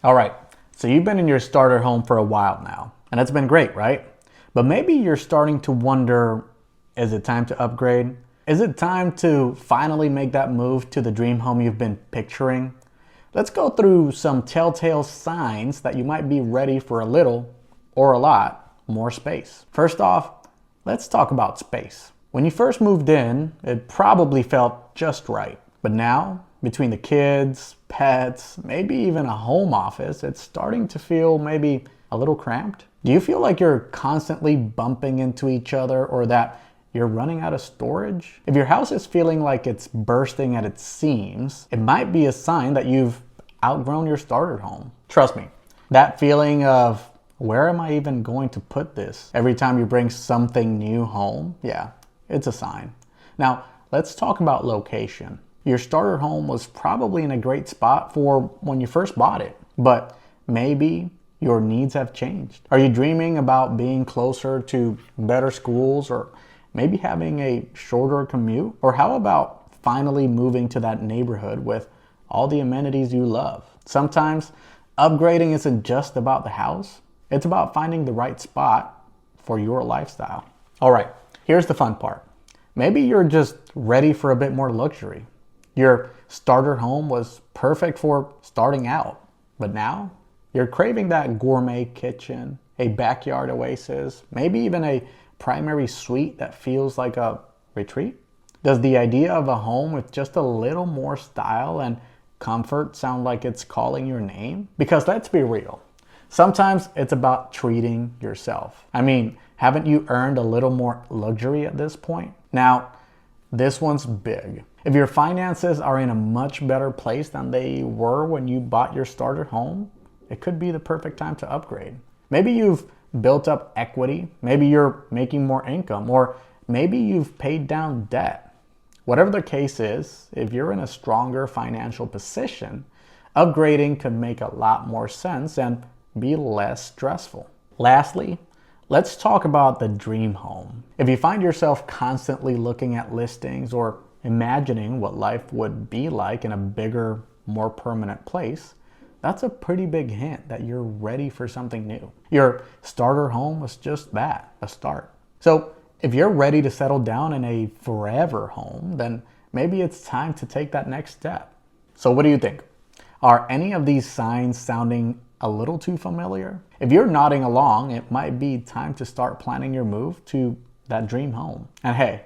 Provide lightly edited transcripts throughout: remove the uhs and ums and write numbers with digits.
All right, so you've been in your starter home for a while now, and it's been great, right? But maybe you're starting to wonder, is it time to upgrade? Is it time to finally make that move to the dream home you've been picturing? Let's go through some telltale signs that you might be ready for a little or a lot more space. First off, let's talk about space. When you first moved in, it probably felt just right. But now, between the kids, pets, maybe even a home office, it's starting to feel maybe a little cramped. Do you feel like you're constantly bumping into each other or that you're running out of storage? If your house is feeling like it's bursting at its seams, it might be a sign that you've outgrown your starter home. Trust me, that feeling of where am I even going to put this every time you bring something new home, yeah, it's a sign. Now, let's talk about location. Your starter home was probably in a great spot for when you first bought it, but maybe your needs have changed. Are you dreaming about being closer to better schools or maybe having a shorter commute? Or how about finally moving to that neighborhood with all the amenities you love? Sometimes upgrading isn't just about the house. It's about finding the right spot for your lifestyle. All right, here's the fun part. Maybe you're just ready for a bit more luxury. Your starter home was perfect for starting out, but now you're craving that gourmet kitchen, a backyard oasis, maybe even a primary suite that feels like a retreat? Does the idea of a home with just a little more style and comfort sound like it's calling your name? Because let's be real, sometimes it's about treating yourself. I mean, haven't you earned a little more luxury at this point? Now, this one's big. If your finances are in a much better place than they were when you bought your starter home, it could be the perfect time to upgrade. Maybe you've built up equity, maybe you're making more income, or maybe you've paid down debt. Whatever the case is, if you're in a stronger financial position, upgrading could make a lot more sense and be less stressful. Lastly, let's talk about the dream home. If you find yourself constantly looking at listings or imagining what life would be like in a bigger, more permanent place, that's a pretty big hint that you're ready for something new. Your starter home was just that, a start. So if you're ready to settle down in a forever home, then maybe it's time to take that next step. So what do you think? Are any of these signs sounding a little too familiar? If you're nodding along, it might be time to start planning your move to that dream home. And hey,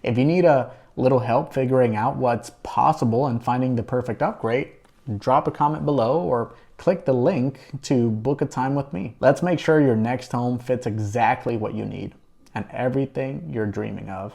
if you need a little help figuring out what's possible and finding the perfect upgrade, drop a comment below or click the link to book a time with me. Let's make sure your next home fits exactly what you need and everything you're dreaming of.